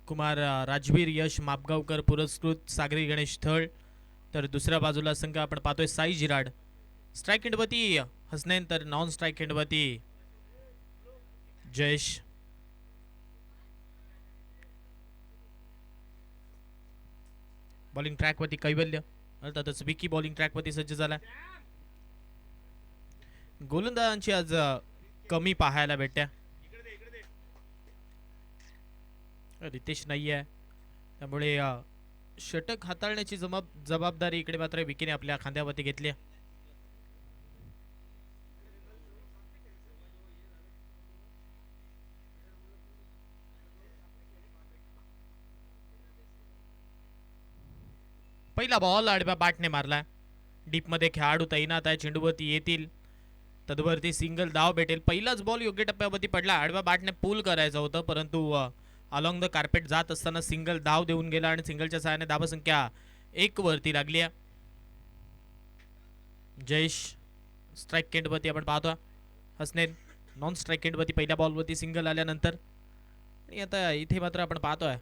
कुमार राजवीर यश मापगावकर पुरस्कृत सागरी गणेश थळ, तर दुसऱ्या बाजूला संघ आपण पाहतोय साई जिराड. स्ट्राईक खिंडपती हसनैन, तर नॉन स्ट्राईक खिंडपती जयेश. बॉलिंग ट्रॅकवरती कैवल्य, अर्थातच विकी बॉलिंग ट्रॅकवरती सज्ज झाला. गोलंदाजांची आज कमी पाहायला भेटत्या. रितेश नाही आहे, त्यामुळे षटक हाताळण्याची जबाबदारी इकडे मात्र विकीने आपल्या खांद्यावरती घेतली. पहिला बॉल आडव्या बॅटने मारला. डीपमध्ये खेळाडू तैनात आहे, चेंडूवरती येतील, तदवरती सिंगल धाव भेटेल. पहिलाच बॉल योग्य टप्प्यावरती पडला. आडव्या बॅटने पूल करायचं होतं, परंतु अलॉंग द कार्पेट जात असताना सिंगल धाव देऊन गेला आणि सिंगलच्या सहाय्याने धावसंख्या 1 वरती लागली. जयेश स्ट्राईक केंडवरती आपण पाहतो. हसनैन नॉन स्ट्राईक केंडवरती पहिल्या बॉलवरती सिंगल आल्यानंतर. आणि आता इथे मात्र आपण पाहतोय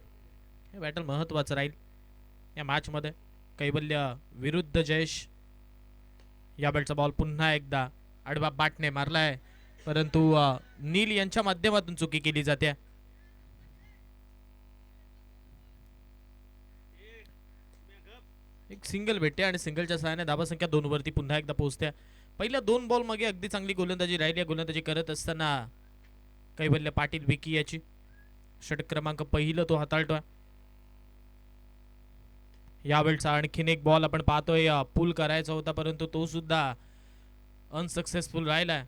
हे बॅटल महत्त्वाचं राहील या मॅचमध्ये. कैवल्य विरुद्ध जयेश. या बॅटचा बॉल पुन्हा एकदा आडवा बॅटने मारलाय, परंतु नील यांच्या माध्यमातून चुकी केली जाते. एक सिंगल भेटते आणि सिंगलच्या सहाय्याने धावसंख्या 2 वरती पुन्हा एकदा पोहोचते. पहिल्या 2 बॉल मागे अगदी चांगली गोलंदाजी राहिली. गोलंदाजी करत असताना कैवल्य पाटील विकी याची षटक क्रमांक पहिलं तो हाताळतोय. यावेळचा आणखीन एक बॉल आपण पाहतोय, पूल करायचा होता, परंतु तो सुद्धा अनसक्सेसफुल राहिलाय.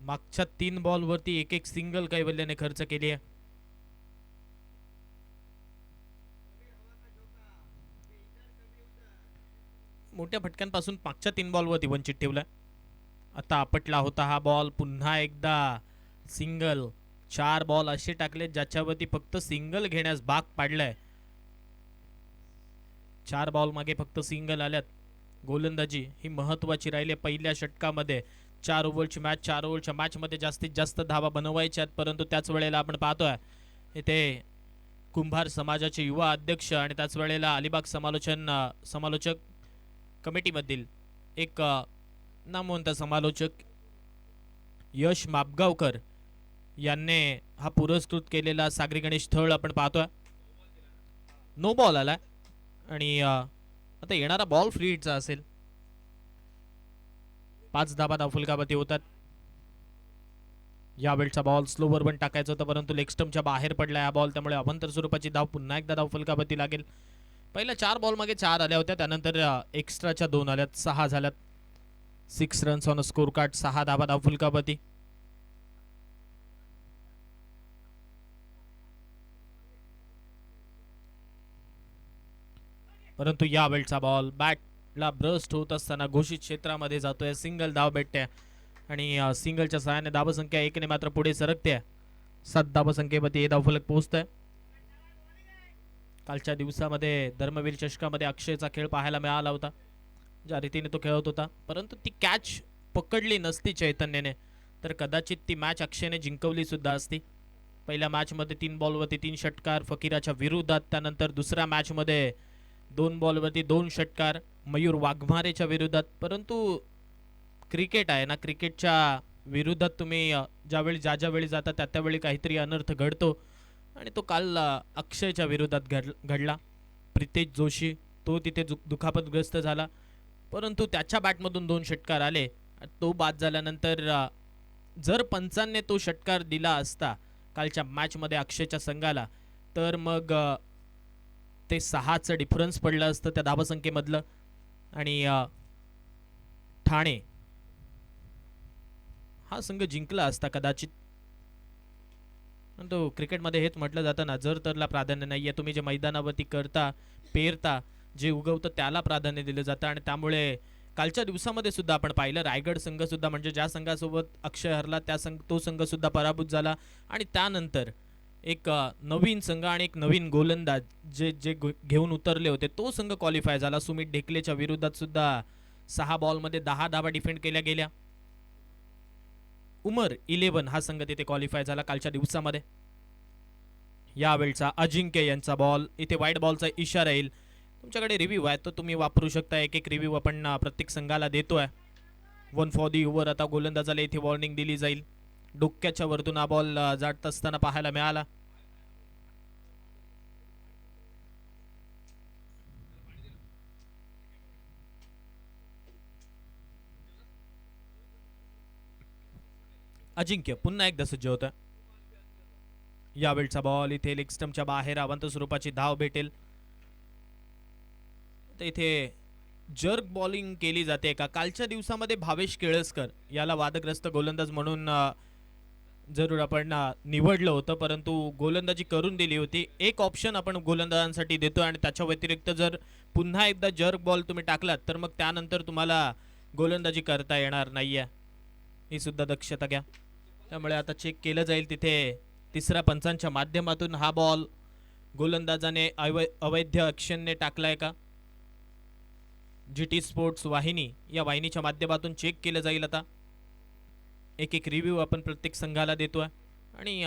मागच्या 3 बॉलवरती एक सिंगल कैवल्याने खर्च केली आहे. मोठ्या फटक्यांपासून मागच्या 3 बॉलवरती वंचित ठेवलाय. आता आपटला होता हा बॉल, पुन्हा एकदा सिंगल. 4 बॉल असे टाकले ज्याच्यावरती फक्त सिंगल घेण्यास भाग पाडलाय. 4 बॉल मागे फक्त सिंगल आल्यात. गोलंदाजी ही महत्वाची राहिली पहिल्या षटकामध्ये. 4 ओव्हरची मॅच, 4 ओव्हरच्या मॅचमध्ये जास्तीत जास्त धावा बनवायच्यात, परंतु त्याच वेळेला आपण पाहतोय इथे कुंभार समाजाचे युवा अध्यक्ष आणि त्याच वेळेला अलिबाग समालोचक कमिटीमधील एक नामवंत समालोचक यश मापगावकर यांनी हा पुरस्कृत केलेला सागरी गणेश थळ आपण पाहतोय. नो बॉल आलाय आणि आता येणारा बॉल फ्री हिटचा असेल. 5 धाबा धावफलकावरती होतात. यावेळचा बॉल स्लोवर पण टाकायचा होता, परंतु लेग स्टंपच्या बाहेर पडला हा बॉल, त्यामुळे अवंतर स्वरूपाची धाव पुन्हा एकदा धावफलकावरती लागेल. पहिल्या 4 बॉल मागे 4 आल्या होत्या, त्यानंतर एक्स्ट्राच्या 2 आल्यात, 6 झाल्यात. 6 runs on a score card, 6 धाबा धावफलकावरती. परंतु यावेळचा बॉल बॅटला ब्रस्ट होत असताना घोषित क्षेत्रामध्ये जातोय. सिंगल धाव भेटते आणि सिंगलच्या सहाय्याने धावसंख्या 1 ने मात्र पुढे सरकते. 7 धावसंख्येवरती हे धावफलक पोहोचतंय. कालच्या दिवसामध्ये धर्मवीर चषकामध्ये अक्षयचा खेळ पाहायला मिळाला होता, ज्या रीतीने तो खेळत होता, परंतु ती कॅच पकडली नसती चैतन्यने तर कदाचित ती मॅच अक्षयने जिंकवली सुद्धा असती. पहिल्या मॅचमध्ये 3 बॉलवरती 3 षटकार फकीराच्या विरोधात, त्यानंतर दुसऱ्या मॅचमध्ये 2 बॉलवरती 2 षटकार मयूर वाघमारेच्या विरोधात. परंतु क्रिकेट आहे ना, क्रिकेटच्या विरोधात तुम्ही ज्यावेळी जाता त्यावेळी काहीतरी अनर्थ घडतो आणि तो काल अक्षयच्या विरोधात घडला. प्रितेश जोशी तो तिथे दुखापतग्रस्त झाला, परंतु त्याच्या बॅटमधून 2 षटकार आले. तो बाद झाल्यानंतर जर पंचांनी तो षटकार दिला असता कालच्या मॅचमध्ये अक्षयच्या संघाला, तर मग ते 6चं डिफरन्स पडलं असतं त्या धावसंख्येमधलं आणि ठाणे हा संघ जिंकला असता कदाचित. परंतु क्रिकेटमध्ये हेच म्हटलं जातं ना, जर तरला प्राधान्य नाहीये. तुम्ही जे मैदानावरती करता, पेरता, जे उगवतं त्याला प्राधान्य दिलं जातं. आणि त्यामुळे कालच्या दिवसामध्ये सुद्धा आपण पाहिलं, रायगड संघ सुद्धा म्हणजे ज्या संघासोबत अक्षय हरला तो संघ सुद्धा पराभूत झाला. आणि त्यानंतर एक नवीन संघ आणि एक नवीन गोलंदाज जे घेऊन उतरले होते तो संघ क्वालिफाय झाला. सुमित ढेकलेच्या विरोधात सुद्धा 6 बॉलमध्ये 10 धावा डिफेंड केल्या गेल्या. उमर 11 हा संघ तिथे क्वालिफाय झाला कालच्या दिवसामध्ये. यावेळचा अजिंक्य यांचा बॉल, इथे वाईट बॉलचा इशारा येईल. तुमच्याकडे रिव्ह्यू आहे तो तुम्ही वापरू शकता. एक एक रिव्ह्यू आपण प्रत्येक संघाला देतोय. 1 फॉर दी ओव्हर. आता गोलंदाजाला इथे वॉर्निंग दिली जाईल. डोक्याच्या वरतून हा बॉल जात असताना पाहायला मिळाला. अजिंक्य पुन्हा एकदा सज्ज होतं. यावेळचा बॉल इथे लेग स्टंपच्या बाहेर अवंत स्वरूपाची धाव भेटेल. तर इथे जर्क बॉलिंग केली जाते का? कालच्या दिवसामध्ये भावेश केळसकर याला वादग्रस्त गोलंदाज म्हणून जरूर आपण निवडलं होतं, परंतु गोलंदाजी करून दिली होती. एक ऑप्शन आपण गोलंदाजांसाठी देतो आणि त्याच्या व्यतिरिक्त जर पुन्हा एकदा जर्क बॉल तुम्ही टाकलात तर मग त्यानंतर तुम्हाला गोलंदाजी करता येणार नाहीये. ही सुद्धा दक्षता घ्या. त्यामुळे आता चेक केलं जाईल तिथे तिसऱ्या पंचांच्या माध्यमातून हा बॉल गोलंदाजाने अवैध ॲक्शनने टाकलाय का? GT स्पोर्ट्स वाहिनी या वाहिनीच्या माध्यमातून चेक केलं जाईल. आता एक एक रिव्ह्यू आपण प्रत्येक संघाला देतोय आणि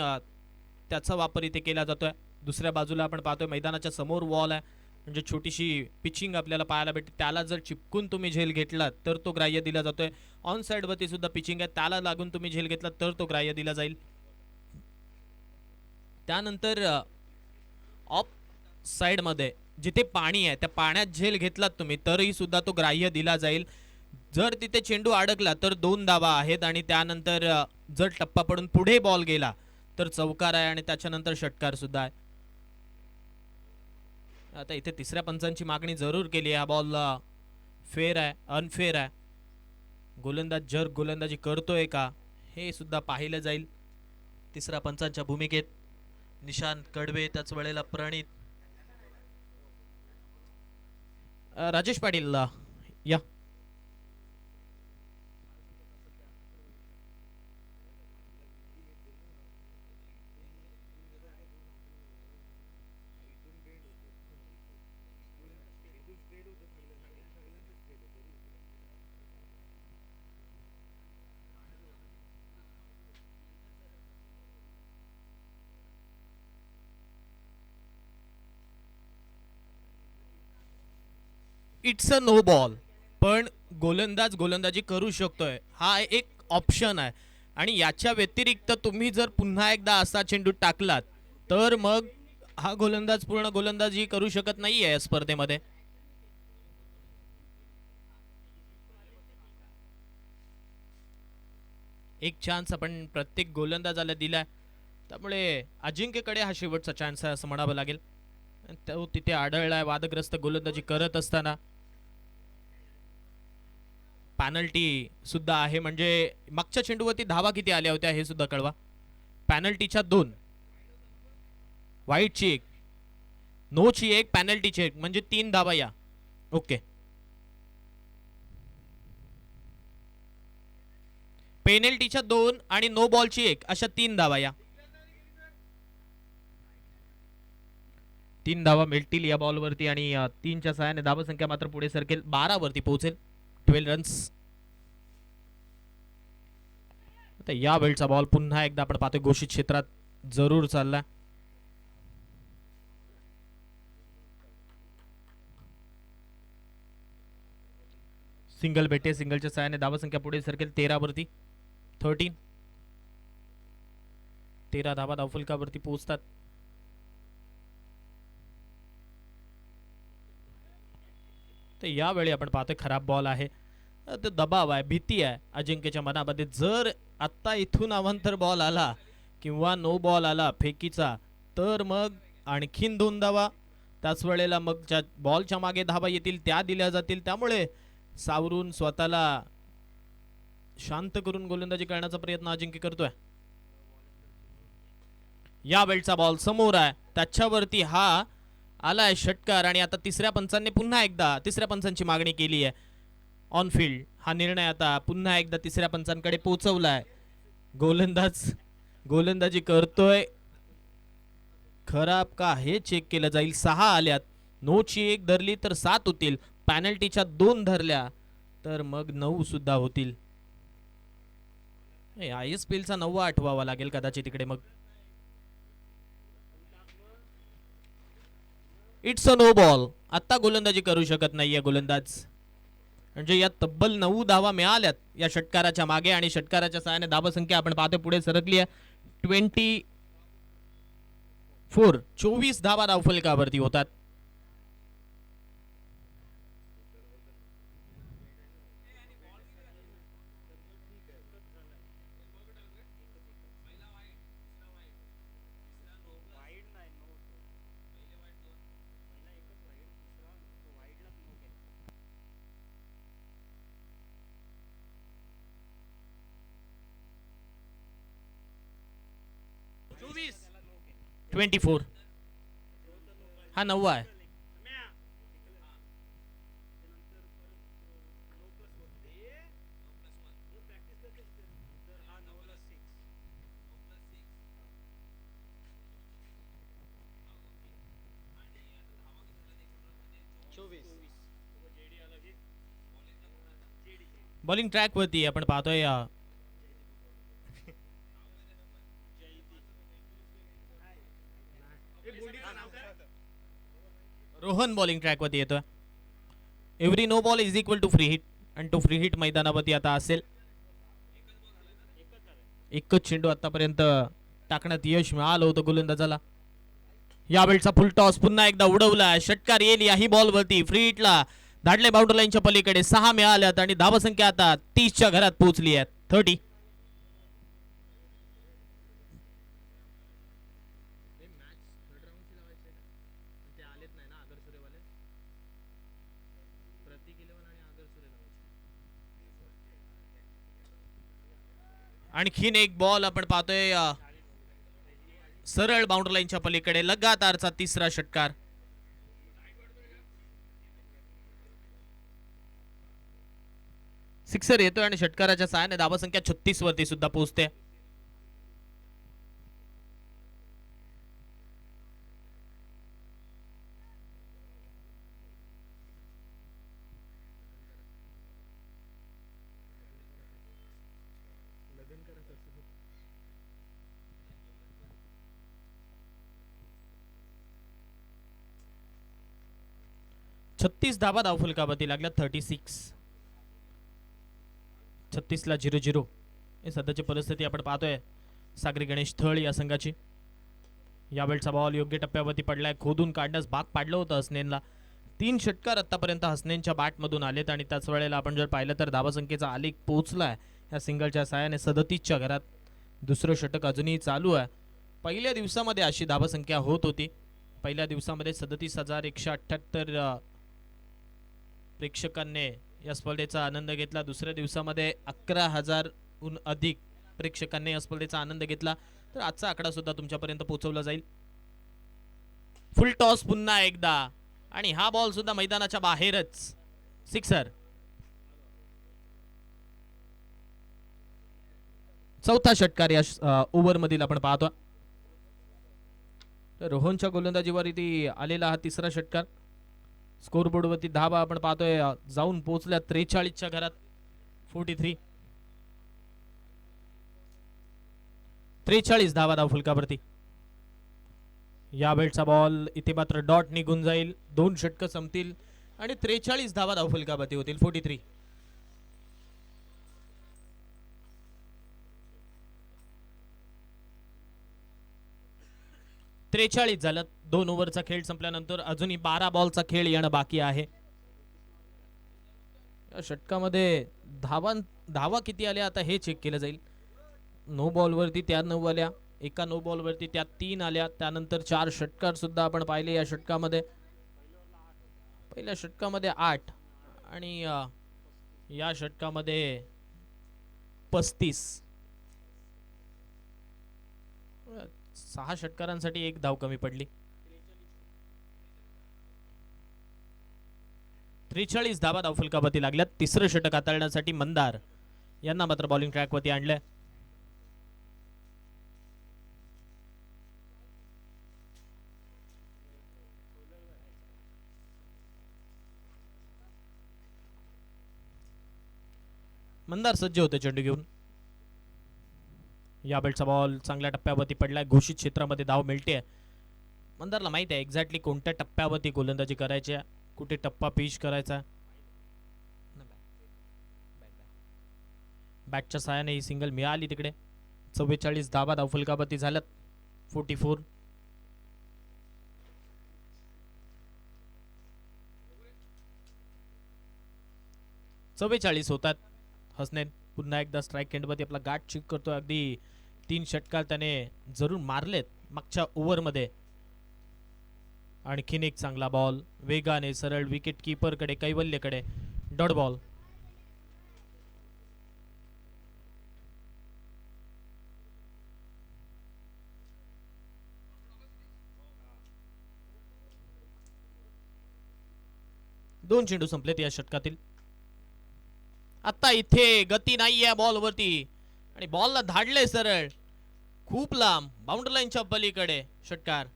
त्याचा वापर इथे केला जातोय. दुसऱ्या बाजूला आपण पाहतोय मैदानाच्या समोर वॉल आहे, म्हणजे छोटीशी पिचिंग आपल्याला पाहायला भेटते. त्याला जर चिपकून तुम्ही झेल घेतलात तर तो ग्राह्य दिला जातोय. ऑन साईडवरती सुद्धा पिचिंग आहे, त्याला लागून तुम्ही झेल घेतलात तर तो ग्राह्य दिला जाईल. त्यानंतर ऑफ साईडमध्ये जिथे पाणी आहे त्या पाण्यात झेल घेतलात तुम्ही तरीही सुद्धा तो ग्राह्य दिला जाईल. जर तिथे चेंडू अडकला तर 2 धावा आहेत आणि त्यानंतर जर टप्पा पडून पुढे बॉल गेला तर चौकार आहे आणि त्याच्यानंतर षटकार सुद्धा आहे. आता इथे तिसऱ्या पंचांची मागणी जरूर केली. हा बॉल फेअर आहे अनफेअर आहे? गोलंदाज जर गोलंदाजी करतोय का हे सुद्धा पाहिलं जाईल. तिसऱ्या पंचांच्या भूमिकेत निशांत कडवे, त्याच वेळेला प्रणित. राजेश पाटील या. इट्स अ नो बॉल, पण गोलंदाज गोलंदाजी करू शकतोय हा एक ऑप्शन आहे. आणि याच्या व्यतिरिक्त तुम्ही जर पुन्हा एकदा असा चेंडू टाकलात तर मग हा गोलंदाज पूर्ण गोलंदाजी करू शकत नाहीये या स्पर्धेमध्ये. एक चान्स आपण प्रत्येक गोलंदाजाला दिलाय, त्यामुळे अजिंक्यकडे हा शेवटचा चान्स आहे असं म्हणावं लागेल. तो तिथे आढळलाय वादग्रस्त गोलंदाजी करत असताना. पॅनल्टी सुद्धा आहे, म्हणजे मागच्या चेंडूवरती धावा किती आल्या होत्या हे सुद्धा कळवा. पॅनल्टीच्या 2, वाईटची 1, नोची 1, पॅनल्टीची 1, म्हणजे 3 धावा या. ओके. पेनल्टीच्या 2 आणि नो बॉलची 1 अशा 3 धावा या. 3 धावा मिळतील या बॉलवरती आणि 3च्या सहाय्याने धावसंख्या मात्र पुढे सरकेल, 12 वरती पोहोचेल. 12 रन्स. आता या वेळचा बॉल पुन्हा एकदा आपण पाहतोय घोषित क्षेत्रात जरूर चालला. सिंगल भेटे, सिंगलच्या सहाय्याने धावसंख्या पुढे सरकेल 13 वरती. 13 धावा धावफलकावरती पोहोचतात. तर यावेळी आपण पाहतोय खराब बॉल आहे. दबाव आहे, भीती आहे अजिंक्यच्या मनामध्ये. जर आत्ता इथून अवांतर बॉल आला किंवा नो बॉल आला फेकीचा तर मग आणखीन 2 धावा. त्याच वेळेला मग ज्या बॉलच्या मागे धावा येतील त्या दिल्या जातील. त्यामुळे सावरून स्वतःला शांत करून गोलंदाजी करण्याचा प्रयत्न अजिंक्य करतोय. या वेळचा बॉल समोर आहे, त्याच्यावरती हा आलाय षटकार आणि आता तिसऱ्या पंचांनी पुन्हा एकदा तिसऱ्या पंचांची मागणी केली आहे ऑन फील्ड. हा निर्णय आता पुन्हा एकदा तिसऱ्या पंचांकडे पोहोचवलाय. गोलंदाज गोलंदाजी करतोय, खराब का हे चेक केलं जाईल. 6 आल्यात, नोची 1 धरली तर 7 होतील, पॅनल्टीच्या 2 धरल्या तर मग 9 सुद्धा होतील. ISPLचा 9वा आठवावा लागेल कदाचित तिकडे. मग इट्स अ नो बॉल. आता गोलंदाजी करू शकत नाहीये गोलंदाज. म्हणजे या तब्बल 9 धावा मिळाल्यात या षटकाराच्या मागे आणि षटकाराच्या सहाय्याने धावसंख्या आपण पाहतो पुढे सरकली आहे 24. 24 धावा धावफलकावरती होतात. चोवीस 24. हा 9वा आहे. बॉलिंग ट्रॅक वरती आपण पाहतोय रोहन बॉलिंग ट्रॅक वरती येतोय. Every no ball is equal to free hit आणि तो फ्री हिट मैदानावरती आता असेल. एकच चेंडू आतापर्यंत टाकण्यात यश मिळालं होतं गोलंदाजाला. यावेळचा फुल टॉस पुन्हा एकदा उडवला. षटकार येईल याही बॉलवरती. फ्री हिटला धाडले बाउंड्री लाईनच्या पलीकडे 6 मिळाल्यात आणि धावसंख्या आता 30च्या घरात पोहोचली आहे 30. आणखीन एक बॉल आपण पाहतोय सरळ बाउंड्री लाईनच्या पलीकडे. लगातारचा तिसरा षटकार. सिक्सर येतोय आणि षटकाराच्या सहाय्याने धावसंख्या 36 वरती सुद्धा पोहोचते. छत्तीस धावा धावफलकावरती लागल्या 36. 36ला 0-0 हे सध्याची परिस्थिती आपण पाहतोय सागरी गणेश थळ या संघाची. यावेळचा बॉल योग्य टप्प्यावरती पडलाय. खोदून काढण्यास भाग पाडलं होतं हसनेनला. 3 षटकार आतापर्यंत हसनेनच्या बॅटमधून आलेत आणि त्याच वेळेला आपण जर पाहिलं तर धावसंख्येचा आलेख पोहोचलाय या सिंगलच्या साहाय्याने 37च्या घरात. दुसरं षटक अजूनही चालू आहे. पहिल्या दिवसामध्ये अशी धावसंख्या होत होती. पहिल्या दिवसामध्ये 37,178 प्रेक्षकांनी या स्पर्धेचा आनंद घेतला. दुसऱ्या दिवसामध्ये 11,000हून अधिक प्रेक्षकांनी या स्पर्धेचा आनंद घेतला. तर आजचा आकडा सुद्धा तुमच्यापर्यंत पोहोचवला जाईल. फुल टॉस पुन्हा एकदा आणि हा बॉल सुद्धा मैदानाच्या बाहेरच. सिक्सर. चौथा षटकार या ओव्हर मधील आपण पाहतो. रोहनच्या गोलंदाजीवरती आलेला हा तिसरा षटकार. स्कोरबोर्ड वरती धावा आपण पाहतोय जाऊन पोहोचल्या 43च्या घरात 43. 43 धावा धावफलकावरती. यावेळचा बॉल इथे मात्र डॉट निघून जाईल. 2 षटकं संपतील आणि 43 धावा धावफलकावरती होतील 43. झालं. 2 ओव्हरचा खेळ संपल्यानंतर अजूनही 12 बॉलचा खेळ येणं बाकी आहे. या षटकामध्ये धावा किती आल्या आता हे चेक केलं जाईल. नो बॉलवरती त्या 9 आल्या. एका नो बॉलवरती त्या 3 आल्या. त्यानंतर 4 षटकार सुद्धा आपण पाहिले या षटकामध्ये. पहिल्या षटकामध्ये 8 आणि या षटकामध्ये 35. 6 षटकारांसाठी 1 धाव कमी पडली. 43 धावा धावफलकावरती लागल्यात. तिसरं षटक हाताळण्यासाठी मंदार यांना मात्र बॉलिंग ट्रॅकवरती आणलंय. मंदार सज्ज होते चेंडू घेऊन. यावेळचा बॉल चांगल्या टप्प्यावरती पडलाय. घोषित क्षेत्रामध्ये धाव मिळते. मंदारला माहिती आहे एक्झॅक्टली कोणत्या टप्प्यावरती गोलंदाजी करायची आहे, कुठे टप्पा पिच करायचा. बॅटच्या साहाय्याने ही सिंगल मिळाली तिकडे. 44 धाबा धावफलकावरती झाल्यात. 44. होतात. हसनैन पुन्हा एकदा स्ट्राईक एंडमध्ये आपला गाठ चेक करतो. अगदी 3 षटकार त्याने जरूर मारलेत मागच्या ओव्हरमध्ये. आणखीन एक चांगला बॉल वेगाने सरळ विकेट कीपरकडे कैवल्यकडे. Dot ball. दोन चेंडू संपलेत या षटकातील. आता इथे गती नाहीये बॉलवरती आणि बॉलला धाडले सरळ खूप लांब बाउंड्री लाईनच्या पलीकडे. षटकार.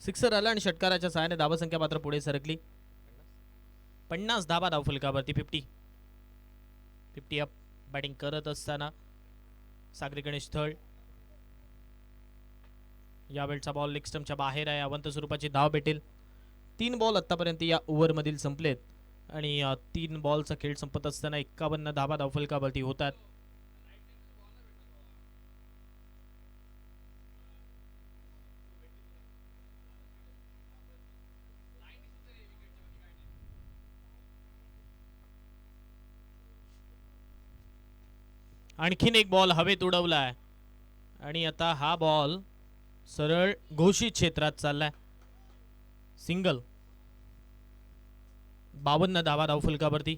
सिक्सर आला आणि षटकाराच्या सहाय्याने धावसंख्या मात्र पुढे सरकली. 50 धाबा धावफलकावरती. 50 अप. बॅटिंग करत असताना सागरी गणेश थळ. यावेळचा बॉल लेग स्टंपच्या बाहेर आहे. अवंत स्वरूपाची धाव भेटेल. 3 बॉल आतापर्यंत या ओव्हर मधील संपलेत आणि 3 बॉलचा खेळ संपत असताना 51 धाबा धावफलकावरती होतात. आणखीन एक बॉल हवेत उडवलाय आणि आता हा बॉल सरळ घोषित क्षेत्रात चाललाय. सिंगल. 52 धावा धावफलकावरती.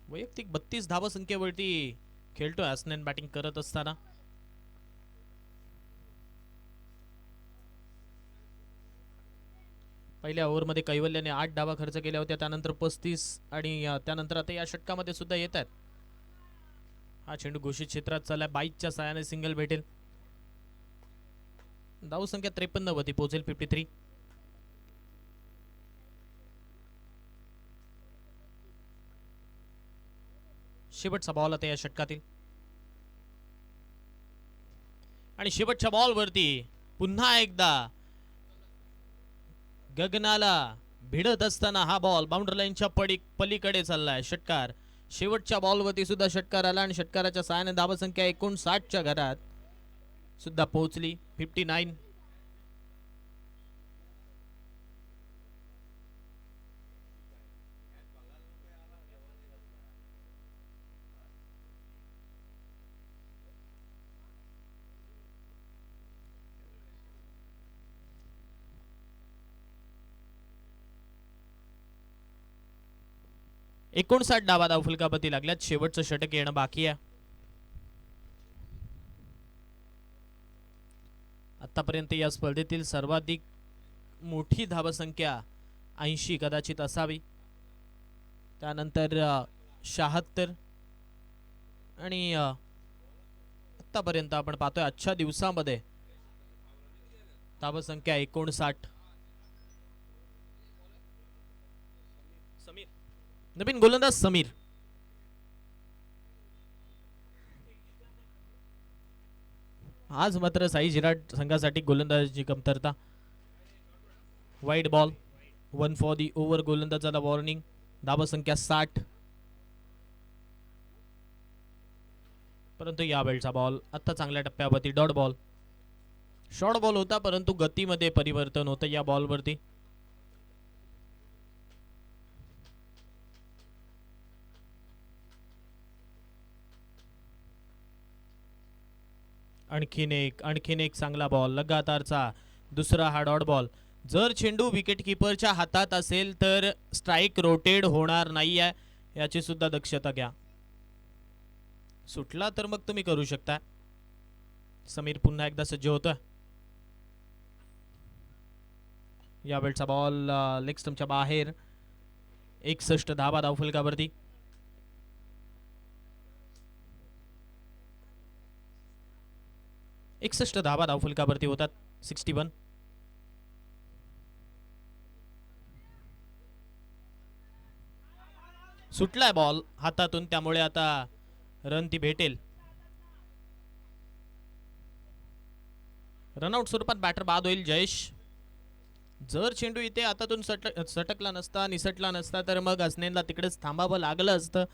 वैयक्तिक 32 धावा संख्येवरती खेळतोय हसनैन बॅटिंग करत असताना. पहिल्या ओव्हरमध्ये कैवल्याने 8 धावा खर्च केल्या होत्या, त्यानंतर 35 आणि त्यानंतर आता या षटकामध्ये सुद्धा येत आहेत. हा चेंडू घोषित क्षेत्रात चाललाय. 22च्या साहाय्याने सिंगल भेटेल. धावसंख्या 53 वरती पोहोचेल. 53. शेवटचा बॉल आता या षटकातील आणि शेवटच्या बॉलवरती पुन्हा एकदा गगनाला भिडत असताना हा बॉल बाउंड्री लाईनच्या पलीकडे चाललाय. षटकार. शेवटच्या बॉलवरती सुद्धा षटकार आला आणि षटकाराच्या सहाय्याने धावसंख्या 59च्या घरात सुद्धा पोहोचली. 59. एकोणसाठ डावा धावफलकावरती लागल्यात. शेवटचं षटक येणं बाकी आहे. आतापर्यंत या स्पर्धेतील सर्वाधिक मोठी धावसंख्या 80 कदाचित असावी. त्यानंतर 76 आणि आतापर्यंत आपण पाहतोय आजच्या दिवसामध्ये धावसंख्या 59. नवीन गोलंदाज समीर. आज मात्र साई जिराट संघासाठी गोलंदाजीची कमतरता. Wide ball. 1 for the over. गोलंदाजाला वॉर्निंग. धावसंख्या 60. परंतु यावेळचा बॉल आता चांगल्या टप्प्यावरती. Dot ball. शॉर्ट बॉल होता परंतु गतीमध्ये परिवर्तन होतं या बॉलवरती. आणखीन एक चांगला बॉल. लगातारचा दुसरा हा डॉट बॉल. जर चेंडू विकेट कीपरच्या हातात असेल तर स्ट्राइक रोटेट होणार नाही आहे, याची सुद्धा दक्षता घ्या. सुटला तर मग तुम्ही करू शकता. समीर पुन्हा एकदा सज्ज होतोय. यावेळचा बॉल लेग स्टंपच्या बाहेर. 61 धावा धावफलकावरती. 61 धावा धावफलकावरती होतात. 61. सुटलाय बॉल हातातून, त्यामुळे आता रन ती भेटेल. रनआउट स्वरूपात बॅटर बाद होईल जयेश. जर चेंडू इथे हातातून सटकला नसता, निसटला नसता, तर मग हसनेनला तिकडेच थांबावं लागलं असतं.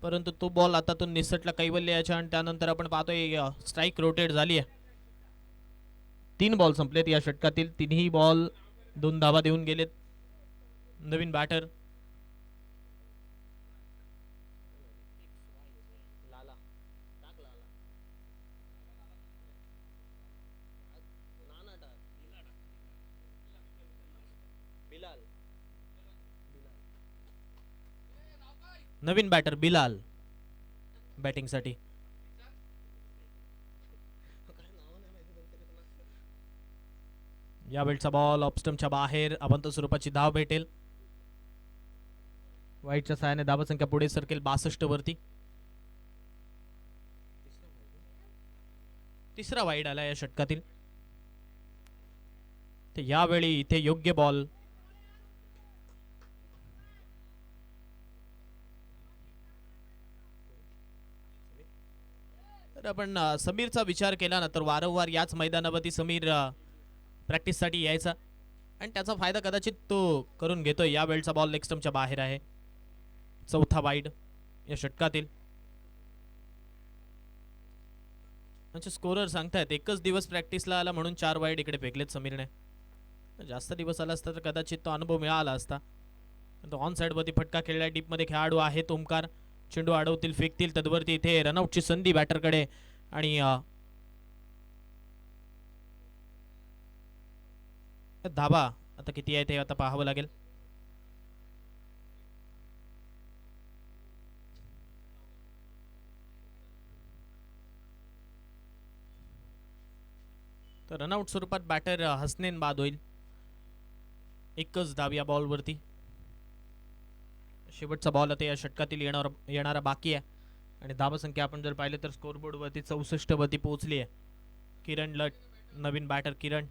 परंतु तो बॉल हातातून निसटला कैवल्याच्या, आणि त्यानंतर आपण पाहतोय स्ट्राईक रोटेट झाली आहे. 3 बॉल संपलेत या षटकातील. 3ही बॉल 2 धावा देऊन गेलेत. नवीन बॅटर नवीन बॅटर बिलाल बॅटिंगसाठी. या वेळचा बॉल ऑफस्टंपच्या बाहेर. अवंत स्वरूपाची धाव भेटेल. वाईटच्या सहाय्याने धावसंख्या पुढे सरकेल 62 वरती. तिसरा वाईड आला या षटकातील. तर यावेळी इथे योग्य बॉल. तर आपण समीरचा विचार केला ना, तर वारंवार याच मैदानावरती समीर प्रॅक्टिससाठी यायचा, आणि त्याचा फायदा कदाचित तो करून घेतोय. या वेळचा बॉल लेग स्टंपच्या बाहेर आहे. चौथा वाईड या षटकातील. म्हणजे स्कोरर सांगतायत एकच दिवस प्रॅक्टिसला आला म्हणून 4 वाईड इकडे फेकलेत समीरने. जास्त दिवस आला असता तर कदाचित तो अनुभव मिळाला असता. तो ऑन साइड वरती फटका खेळलाय. डीप मध्ये खेळाडू आहेत ओमकार. चेंडू अडवतील, फेकतील. तदवरती इथे रनआउटची संधी बॅटरकडे, आणि धाबा आता किती आहे ते आता पाहावं लागेल. तर रनआउट स्वरूपात बॅटर हसनेन बाद होईल. एकच धाव या बॉलवरती. शेवटचा बॉल आता या षटकातील येणारा बाकी आहे, आणि धावसंख्या आपण जर पाहिलं तर स्कोरबोर्ड वरती 64 वरती पोहोचली आहे. किरण लट नवीन बॅटर. किरण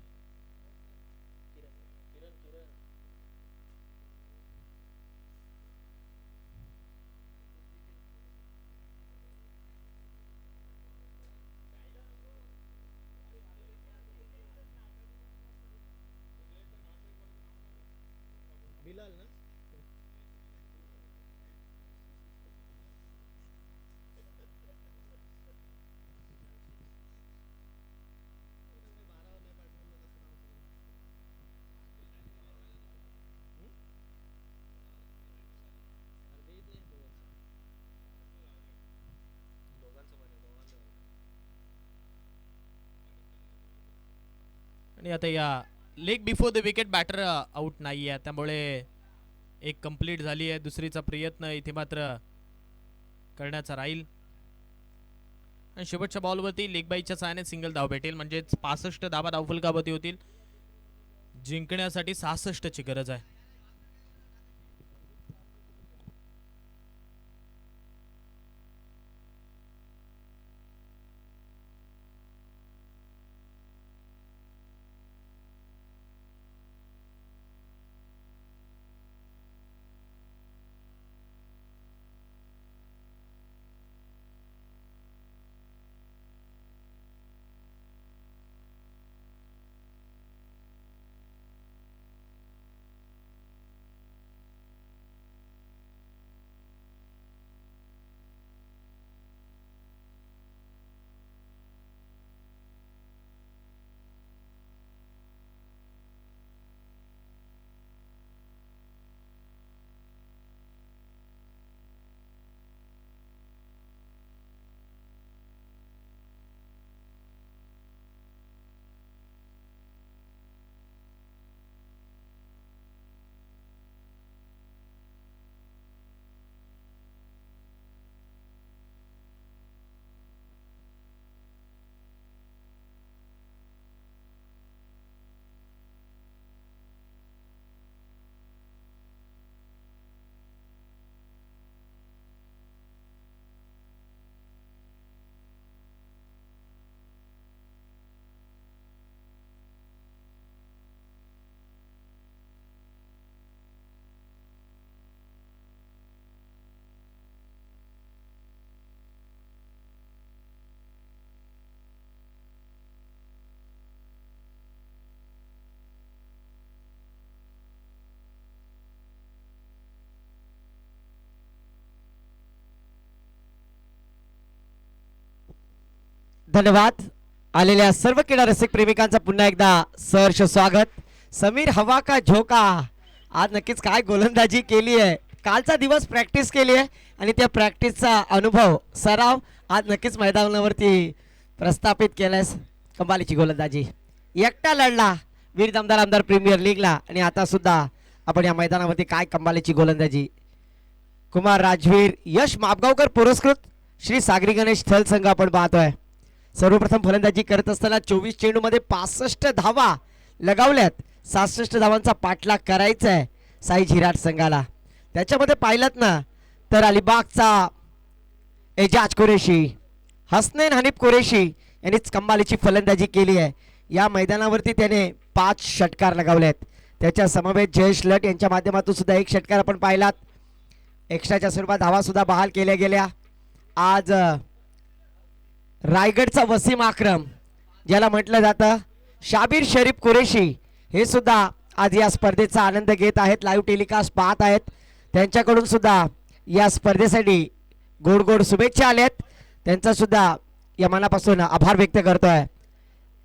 आणि आता या leg before the wicket batter out नाही आहे, त्यामुळे एक कंप्लीट झाली आहे. दुसरीचा प्रयत्न इथे मात्र करण्याचा राहील, आणि शेवटच्या बॉलवरती लेग बाईच्या सहाय्याने सिंगल धाव भेटेल. म्हणजेच 65 धावा धावफलकावरती होतील. जिंकण्यासाठी 66 ची गरज आहे. धन्यवाद. आलेल्या सर्व क्रीडा रसिक प्रेमिकांचा पुन्हा एकदा सहर्ष स्वागत. समीर हवा का झोका आज नक्कीच काय गोलंदाजी केली आहे. कालचा दिवस प्रॅक्टिस केली आहे आणि त्या प्रॅक्टिसचा अनुभव सराव आज नक्कीच मैदानावरती प्रस्थापित केल्यास. कमालीची गोलंदाजी एकटा लढला वीर दमदार आमदार प्रीमियर लीगला आणि आता सुद्धा आपण या मैदानावरती काय कमालीची गोलंदाजी. कुमार राजवीर यश मापगावकर पुरस्कृत श्री सागरी गणेश थल संघ आपण पाहतोय. सर्वप्रथम फलंदाजी करत असताना 24 चेंडूमध्ये 65 धावा लगावल्यात. 66 धावांचा पाठलाग करायचा आहे साई झिराट संघाला. त्याच्यामध्ये पाहिलात ना तर अलिबागचा एजाज कुरेशी, हसनैन हनीफ कुरेशी यांनीच कमालीची फलंदाजी केली आहे. या मैदानावरती त्याने 5 षटकार लगावलेत. त्याच्या समवेत जयेश लट यांच्या माध्यमातून सुद्धा 1 षटकार आपण पाहिलात. एक्स्ट्राच्या स्वरूपात धावा सुद्धा बहाल केल्या गेल्या. आज रायगडचा वसीम आक्रम ज्याला म्हटलं जातं शाबीर शरीफ कुरेशी हे सुद्धा आज या स्पर्धेचा आनंद घेत आहेत. लाईव्ह टेलिकास्ट पाहत आहेत. त्यांच्याकडून सुद्धा या स्पर्धेसाठी गोड गोड शुभेच्छा आल्यात. त्यांचा सुद्धा या मनापासून आभार व्यक्त करतोय.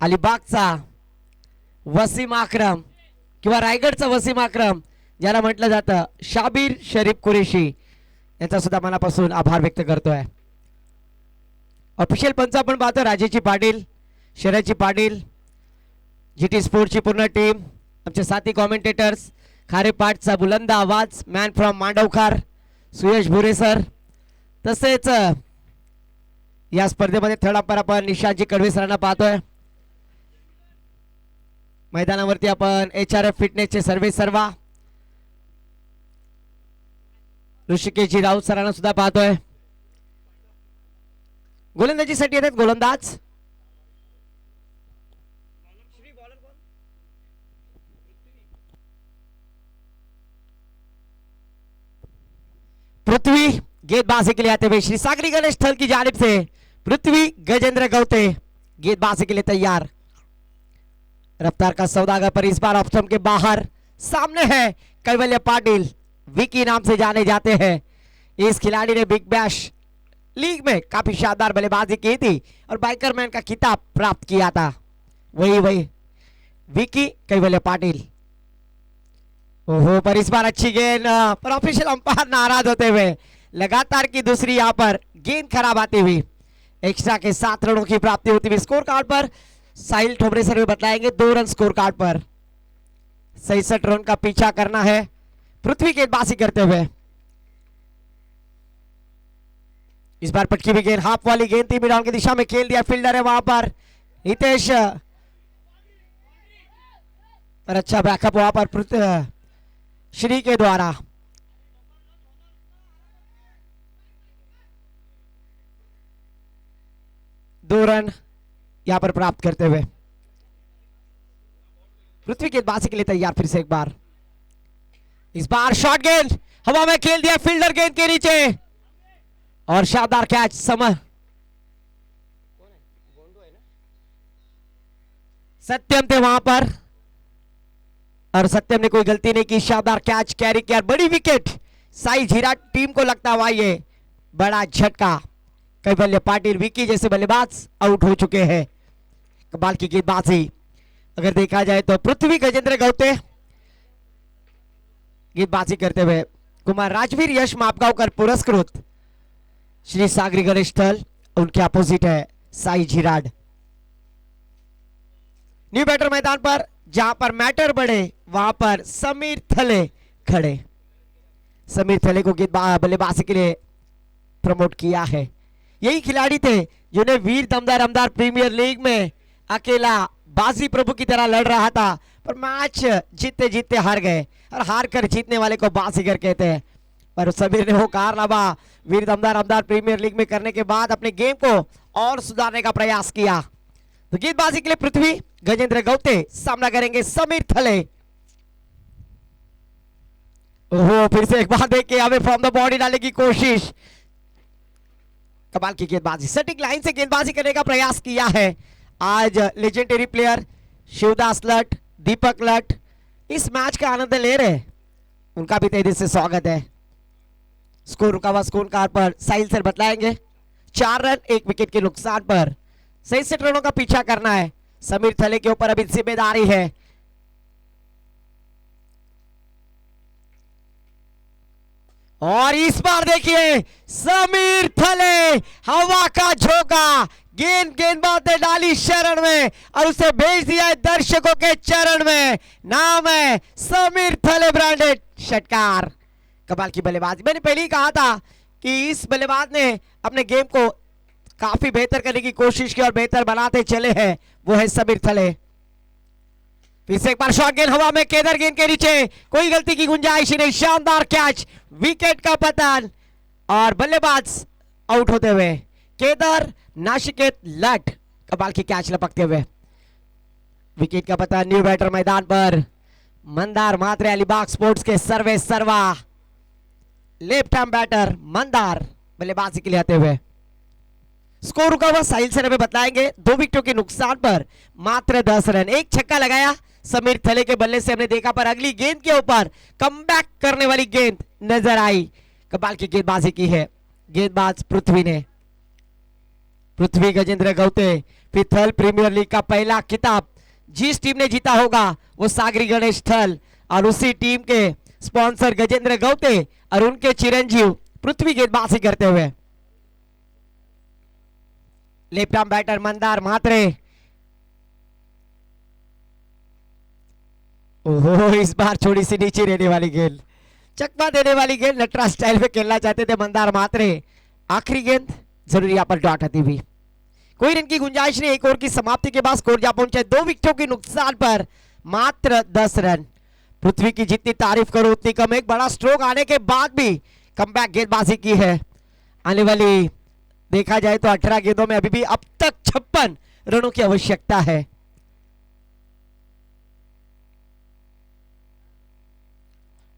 अलिबागचा वसीम आक्रम किंवा रायगडचा वसीम आक्रम ज्याला म्हटलं जातं शाबीर शरीफ कुरेशी यांचा सुद्धा मनापासून आभार व्यक्त करतोय. ऑफिशियल पंच आपण पाहतो राजेची पाटील, शरदची पाटील, GT स्पोर्टची पूर्ण टीम, आमचे साथी कॉमेंटेटर्स, खारेपाटचा बुलंद आवाज मॅन फ्रॉम मांडवखार सुयश भुरे सर, तसेच या स्पर्धेमध्ये थर्ड अंपायर आपण निशांतजी कडवे सरांना पाहतोय. मैदानावरती आपण HRF फिटनेसचे सर्वे सर्वा ऋषिकेशजी राऊत सरांना सुद्धा पाहतोय. गोलंदाजीसाठी येतात गोलंदाज पृथ्वी. गेंदबाजी के लिए आते हुए श्री सागरी गणेश थल की जानिब से पृथ्वी गजेंद्र गौते गेंदबाजी के लिए तैयार. रफ्तार का सौदागर पर इस बार ऑप्शन के बाहर. सामने है कैवल्य पाटिल, विकी नाम से जाने जाते हैं. इस खिलाड़ी ने बिग बैश लीग में काफी शानदार बल्लेबाजी की थी और बाइकरमैन का खिताब प्राप्त किया था. वही विकी कैवल्य पाटिल. ओहो, पर इस बार अच्छी गेंद पर ऑफिशियल अंपायर नाराज होते हुए लगातार की दूसरी यहां पर गेंद खराब आती हुई. एक्स्ट्रा के 7 रनों की प्राप्ति होती हुई. स्कोर कार्ड पर साहिल ठोबरे सर बताएंगे 2 रन स्कोर कार्ड पर. 67 रन का पीछा करना है पृथ्वी गेंदबाजी करते हुए. इस बार पटकी हुई गेंद, हाफ वाली गेंद थी, मिडाउन की दिशा में खेल दिया. फील्डर है वहां पर हितेश, और अच्छा बैकअप वहां पर श्री के द्वारा. दो रन यहां पर प्राप्त करते हुए पृथ्वी गेंदबाजी के लिए तैयार. फिर से एक बार, इस बार शॉर्ट गेंद हवा में खेल दिया फील्डर गेंद के नीचे और शानदार कैच. सत्यम थे वहां पर और सत्यम ने कोई गलती नहीं की. शानदार कैच कैरी किया. बड़ी विकेट साई झिराट टीम को लगता हुआ ये बड़ा झटका. कैवल्य पाटिल, विकी जैसे बल्लेबाज आउट हो चुके हैं. कमाल की गेंदबाजी अगर देखा जाए तो पृथ्वी गजेंद्र गौते गेंदबाजी करते हुए. कुमार राजवीर यश मापगावकर पुरस्कृत श्री सागरी गणेश थल, उनके अपोजिट है साई झिराड. न्यू बैटर मैदान पर जहां पर मैटर बढ़े वहां पर समीर थले खड़े. समीर थले को बल्लेबाजी के लिए प्रमोट किया है. यही खिलाड़ी थे जिन्हें वीर दमदार आमदार प्रीमियर लीग में अकेला बाजी प्रभु की तरह लड़ रहा था, पर मैच जीतते जीतते हार गए और हार कर जीतने वाले को बाजीगर कहते हैं. पर समीर ने वो कारनामा वीर दमदार आमदार प्रीमियर लीग में करने के बाद अपने गेम को और सुधारने का प्रयास किया. तो गेंदबाजी के लिए पृथ्वी गजेंद्र गौते सामना करेंगे समीर थले. ओहो, फिर से एक बार देख के हमें फ्रॉम द बॉडी डालने की कोशिश. कमाल की गेंदबाजी, सटीक लाइन से गेंदबाजी करने का प्रयास किया है आज लेजेंडरी प्लेयर शिवदास लट, दीपक लट इस मैच का आनंद ले रहे. उनका भी तहे दिल से स्वागत है. स्कोर रुका हुआ स्कोर कार्ड पर साहिल सर बतलाएंगे. 4 रन 1 विकेट के नुकसान पर सही से रनों का पीछा करना है। समीर थले के ऊपर अभी जिम्मेदारी है। और इस बार देखिए समीर थले, हवा का झोंका, गेंदबाज ने डाली शरण में और उसे भेज दिया है दर्शकों के चरण में। नाम है समीर थले, ब्रांडेड षटकार। कमाल की बल्लेबाजी। मैंने पहले ही कहा था कि इस बल्लेबाज ने अपने गेम को काफी बेहतर करने की कोशिश की और बेहतर बनाते चले हैं, वो है समीर थले। फिर से एक बार शॉट गेंद हवा में, केदार गेंद के नीचे, कोई गलती की गुंजाइश ही नहीं। शानदार कैच, विकेट का पतन और बल्लेबाज आउट होते हुए। केदार नाशिकेत लट, कमाल की कैच लपकते हुए। विकेट का पतन। न्यू बैटर मैदान पर मंदार मात्रे, अलीबाग स्पोर्ट्स के सर्वे सर्वा लेफ्ट हैंड बैटर मंदार बल्लेबाजी के लिए आते हुए। स्कोर रुका हुआ साहिल सर हमें बताएंगे। 2 विकेटों के नुकसान पर मात्र 10 रन। एक छक्का लगाया समीर थले के बल्ले से हमने देखा, पर अगली गेंद के ऊपर कमबैक करने वाली गेंद नजर आई। कमाल की गेंदबाजी की है गेंदबाज पृथ्वी ने। पृथ्वी गजेंद्र गौते, पिथल प्रीमियर लीग का पहला खिताब जिस टीम ने जीता होगा वो सागरी गणेश थल, और उसी टीम के स्पॉन्सर गजेंद्र गौते और उनके चिरंजीव पृथ्वी गेंदबाजी करते हुए। लेफ्ट आर्म बैटर मंदार मात्रे। ओहो, इस बार थोड़ी सी नीचे रहने वाली गेंद, चकमा देने वाली गेंद। नटराज स्टाइल में खेलना चाहते थे मंदार मात्रे। आखिरी गेंद जरूरी यहाँ पर डॉट आती हुई। कोई रन की गुंजाइश नहीं। एक ओवर की समाप्ति के बाद स्कोर जा पहुंचा 2 विकेटों के नुकसान पर मात्र 10 रन। पृथ्वी की जितनी तारीफ करो उतनी कम। एक बड़ा स्ट्रोक आने के बाद भी कमबैक गेंदबाजी की है। आने वाली देखा जाए तो 18 गेंदों में अभी भी अब तक 56 रनों की आवश्यकता है।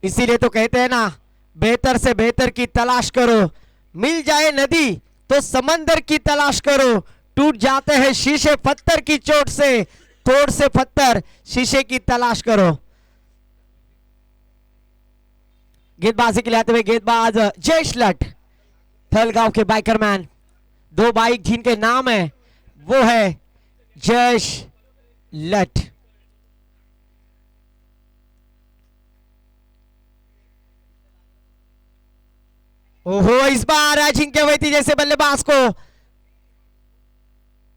इसीलिए तो कहते हैं ना, बेहतर से बेहतर की तलाश करो। मिल जाए नदी तो समंदर की तलाश करो। टूट जाते हैं शीशे पत्थर की चोट से, तोड़ से पत्थर शीशे की तलाश करो। गेंदबाजी के लिए आते हुए गेंदबाज जयेश लट, थलगांव के बाइकरमैन। 2 बाइक जिनके नाम है वो है जयेश लट। ओहो, इस बार अजिंक्य वैती जैसे बल्लेबाज को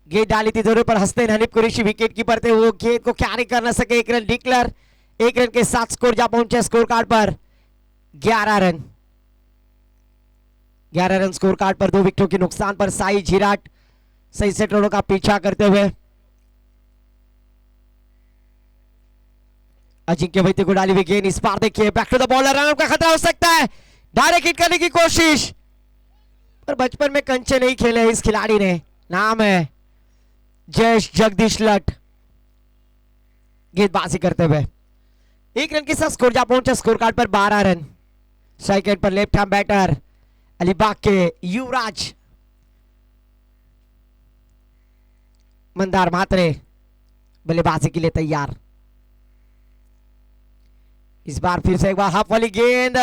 गेंद डाली थी जरूर, पर हस्ते हनीफ कुरैशी विकेट कीपर थे, वो गेंद को कैरी कर न सके। 1 रन डिक्लेयर। 1 रन के साथ स्कोर जा पहुंचे स्कोर कार्ड पर 11 रन। 11 रन स्कोर कार्ड पर 2 विकेटों के नुकसान पर साई झिराट सही से रनों का पीछा करते हुए। अजिंक्य वैती को डाली हुई गेंद, इस बार देखिए back to the bowler, run का खतरा हो सकता है। डायरेक्ट हिट करने की कोशिश, पर बचपन में कंचे नहीं खेले इस खिलाड़ी ने। नाम है जयेश जगदीश लट। गेंदबाजी करते हुए 1 रन के साथ स्कोर जा पहुंचा स्कोर कार्ड पर 12 रन। स्ट्राइक एंड पर लेफ्ट हैंड बैटर अलीबाग के युवराज मंदार मात्रे बल्लेबाजी के लिए तैयार। इस बार फिर से एक बार हाफ वाली गेंद,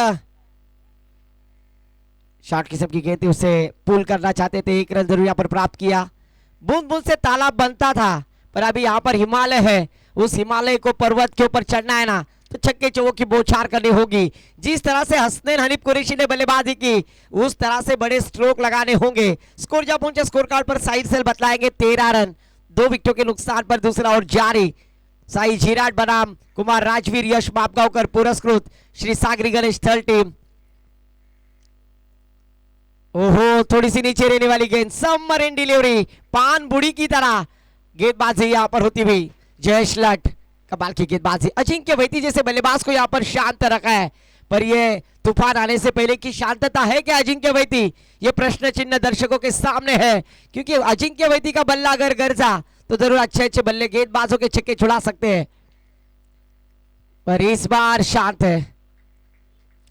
शॉर्ट किस्म की गेंद थी, उसे पुल करना चाहते थे। 1 रन जरूर यहाँ पर प्राप्त किया। बूंद बूंद से तालाब बनता था, पर अभी यहाँ पर हिमालय है। उस हिमालय को पर्वत के ऊपर चढ़ना है ना, तो छक्के चौकों की बौछार करनी होगी। जिस तरह से हसनैन हनीफ कुरैशी ने बल्लेबाजी की, उस तरह से बड़े स्ट्रोक लगाने होंगे। स्कोर जा पहुंचे स्कोर कार्ड पर साइड से बतलाएंगे 13 रन। 2 विकेटों के नुकसान पर दूसरा और जारी। साई झिराट बनाम कुमार राजवीर यश मापगांवकर पुरस्कृत श्री सागरी गणेश थल टीम। ओहो, थोड़ी सी नीचे रहने वाली गेंद, सबमरीन डिलीवरी, पान बुड़ी की तरह गेंदबाजी यहां पर होती हुई। जयेश लट, कमाल की गेंदबाजी। अजिंक्य वैती जैसे बल्लेबाज को यहां पर शांत रखा है, पर यह तूफान आने से पहले की शांतता है क्या अजिंक्य वैती? ये प्रश्न चिन्ह दर्शकों के सामने है, क्योंकि अजिंक्य वैती का बल्ला अगर गरजा तो जरूर अच्छे अच्छे बल्ले गेंदबाजों के छक्के छुड़ा सकते हैं, पर इस बार शांत है।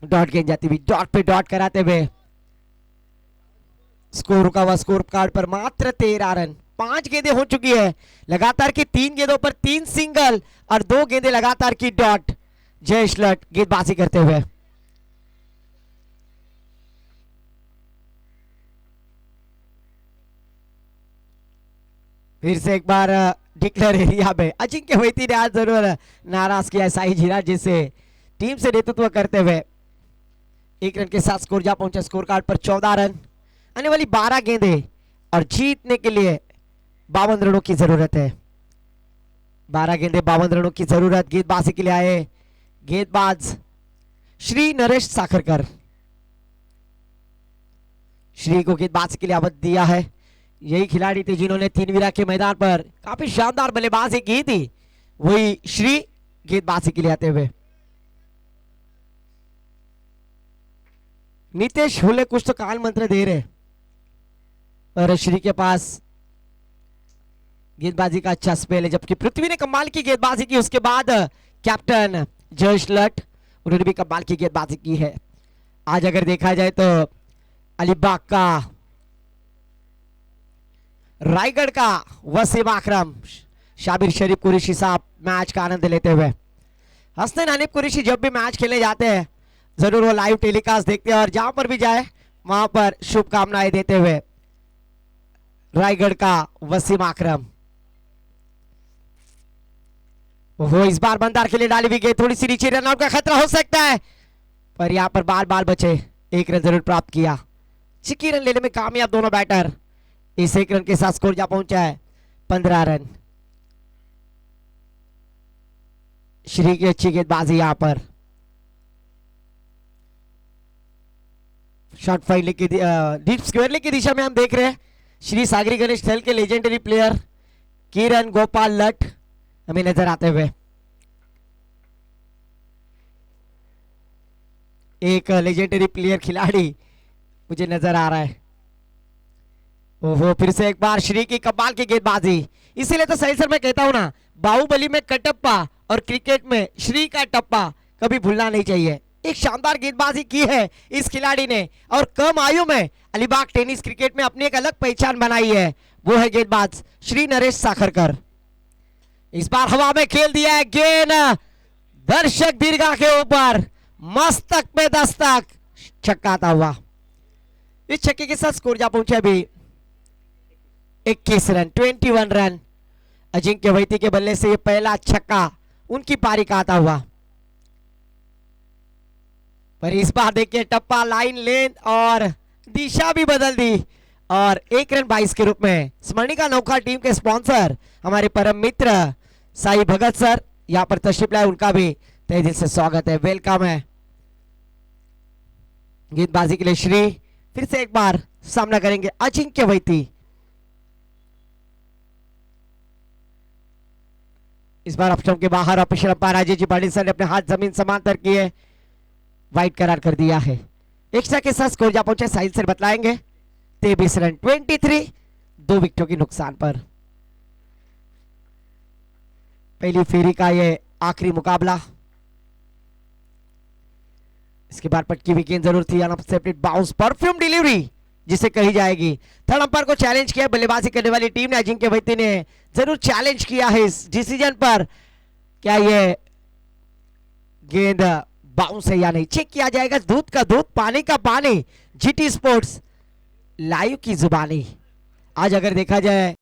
डॉट गेंद जाती हुई, डॉट पे डॉट कराते हुए। स्कोर रुका हुआ स्कोर कार्ड पर मात्र 13 रन। 5 गेंदें हो चुकी है लगातार की। 3 गेंदों पर 3 सिंगल और 2 गेंदें लगातार की डॉट। जयेश लट गेंदबाजी करते हुए। फिर से एक बार डिक्लेयर एरिया में अजिंक्य वैती ने आज जरूर नाराज किया है साई जीरा जिसे टीम से नेतृत्व करते हुए। एक रन के साथ स्कोर जा पहुंचा स्कोर कार्ड पर 14 रन, आने वाली 12 गेंदे और जीतने के लिए 52 रनों की जरूरत है। 12 गेंदे 52 रनों की जरूरत। गेंदबाजी के लिए आए गेंदबाज श्री नरेश साखरकर। श्री को गेंदबाजी के लिए अवध दिया है। यही खिलाड़ी थे जिन्होंने 3 विरा के मैदान पर काफी शानदार बल्लेबाजी की थी। वही श्री गेंदबाजी के लिए आते हुए। नितेश हुले कुछ तो काल मंत्र दे रहे और श्री के पास गेंदबाजी का अच्छा स्पेल है, जबकि पृथ्वी ने कमाल की गेंदबाजी की। उसके बाद कैप्टन जयेश लट उन्होंने भी कमाल की गेंदबाजी की है। आज अगर देखा जाए तो अलीबाग का, रायगढ़ का वसीम आकरम, शाबिर शरीफ कुरैशी साहब मैच का आनंद लेते हुए। हसनैन हनीफ कुरैशी जब भी मैच खेलने जाते हैं जरूर वो लाइव टेलीकास्ट देखते हैं और जहां पर भी जाए वहां पर शुभकामनाएं देते हुए। रायगढ़ का वसीम आकरम, वो इस बार बंदार के लिए डाली हुई गेंद थोड़ी सी नीचे, रनआउट का खतरा हो सकता है पर यहां पर बाल बाल बचे। एक रन जरूर प्राप्त किया। चिकी रन लेने में कामयाब दोनों बैटर। इस एक रन के साथ स्कोर जा पहुंचा है 15 रन। श्री की अच्छी गेंदबाजी यहां पर। शॉर्ट फाइल की डीप स्क्वायर की दिशा में हम देख रहे हैं श्री सागरी गणेश थल के लेजेंडरी प्लेयर किरण गोपाल लट हमें नजर आते हुए। एक लेजेंडरी प्लेयर खिलाड़ी मुझे नजर आ रहा है। ओहो, फिर से एक बार श्री की कमाल की गेंदबाजी। इसीलिए तो सही सर मैं कहता हूं ना, बाहुबली में कटप्पा और क्रिकेट में श्री का टप्पा कभी भूलना नहीं चाहिए। एक शानदार गेंदबाजी की है इस खिलाड़ी ने और कम आयु में अलीबाग टेनिस क्रिकेट में अपनी एक अलग पहचान बनाई है। वो है गेंदबाज श्री नरेश साखरकर। इस बार हवा में खेल दिया है गेंद, दर्शक दीर्घा के ऊपर मस्तक पे दस्तक, छक्का आता हुआ। इस छक्के के साथ स्कोर जा पहुंचे अभी 21 रन, 21 रन। अजिंक्य वैती के बल्ले से ये पहला छक्का उनकी पारी का आता हुआ। पर इस बार देखिए टप्पा, लाइन, लेंथ और दिशा भी बदल दी और 1 रन 22 के रूप में स्मरणिका नौका टीम के स्पॉन्सर हमारे परम मित्र साई भगत सर यहां पर तशरीफ लाए, उनका भी तहे दिल से स्वागत है, वेलकम है। गेंदबाजी के लिए श्री फिर से एक बार सामना करेंगे अजिंक्य वैती। इस बार ऑप्शन के बाहर official umpire Rajesh ji Patil sir ने अपने हाथ जमीन समांतर किए, वाइड करार कर दिया है। एक्स्ट्रा के साथ स्कोर जा पहुंचे साहिल सर बतलाएंगे। 23 रन 23, 2 विकेटों के नुकसान पर। पहली फेरी का ये आखिरी मुकाबला। इसके बाद पटकी हुई गेंद जरूर थी, अनएक्सपेक्टेड बाउंस, परफ्यूम डिलीवरी जिसे कही जाएगी। थर्ड अंपायर को चैलेंज किया बल्लेबाजी करने वाली टीम ने। अजिंक्य वैती ने जरूर चैलेंज किया है इस डिसीजन पर, क्या ये गेंद बाउंस है या नहीं, चेक किया जाएगा। दूध का दूध, पानी का पानी, जीटी स्पोर्ट्स लाइव की जुबानी। आज अगर देखा जाए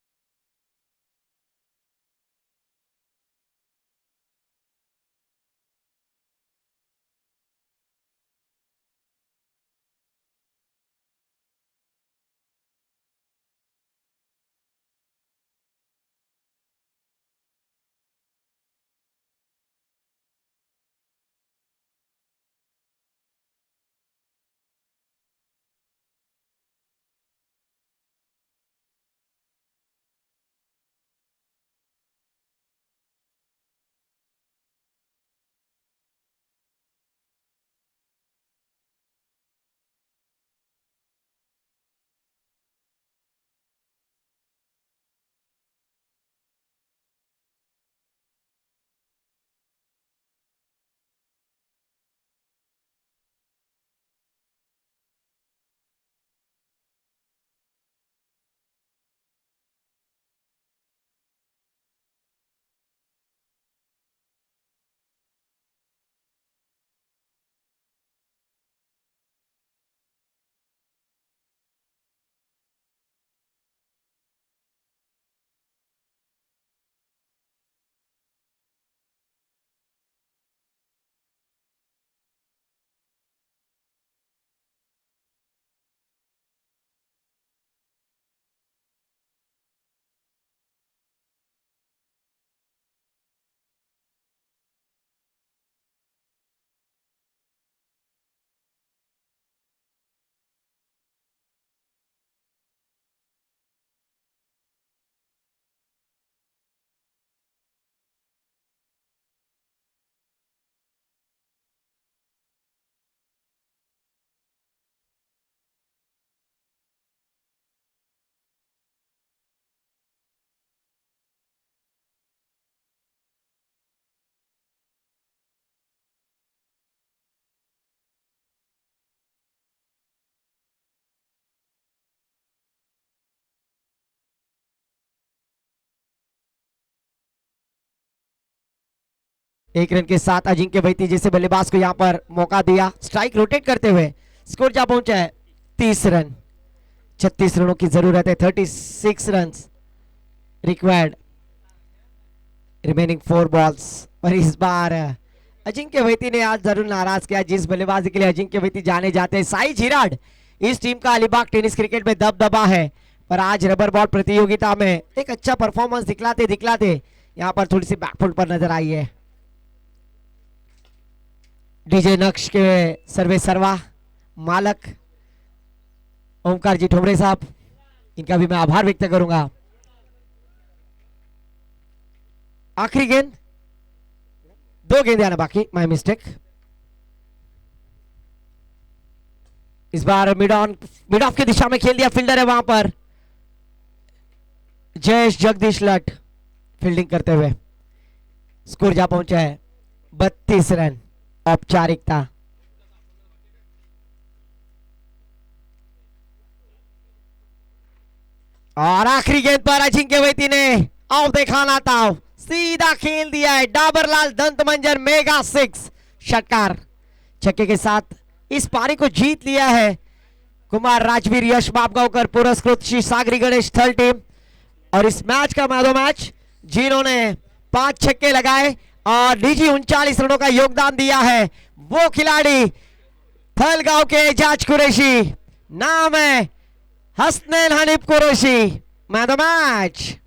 एक रन के साथ अजिंक्य वैती जैसे बल्लेबाज को यहाँ पर मौका दिया, स्ट्राइक रोटेट करते हुए स्कोर जा पहुंचा है 30 रन। 36 रनों की जरूरत है, 36 रन रिक्वायर्ड, रिमेनिंग 4 बॉल्स। और इस बार अजिंक्य वैती ने आज जरूर नाराज किया, जिस बल्लेबाजी के लिए अजिंक्य वैती जाने जाते हैं। साई जिराड, इस टीम का अलीबाग टेनिस क्रिकेट में दबदबा है, पर आज रबर बॉल प्रतियोगिता में एक अच्छा परफॉर्मेंस दिखलाते दिखलाते यहाँ पर थोड़ी सी बैकफुट पर नजर आई है। डीजे नक्श के सर्वे सर्वा मालक ओमकार जी ठोमरे साहब, इनका भी मैं आभार व्यक्त करूंगा। आखिरी गेंद, 2 गेंद आना बाकी, माय मिस्टेक। इस बार मिड ऑफ की दिशा में खेल दिया, फील्डर है वहां पर जयेश जगदीश लट फील्डिंग करते हुए। स्कोर जा पहुंचा है 32 रन। औपचारिकता और आखिरी गेंद पर अजिंक्य वैती ने आओ देखा ना ताओ सीधा खेल दिया है। डाबरलाल दंत मंजन मेगा 6 षटकार छक्के के साथ इस पारी को जीत लिया है कुमार राजवीर यश बापगांवकर पुरस्कृत श्री सागरी गणेश थल टीम। और इस मैच का मैदो मैच जिन्होंने 5 छक्के लगाए और निजी 39 रनों का योगदान दिया है, वो खिलाड़ी थल गांव के एजाज कुरैशी, नाम है Hasnain Hanif Qureshi. Man the match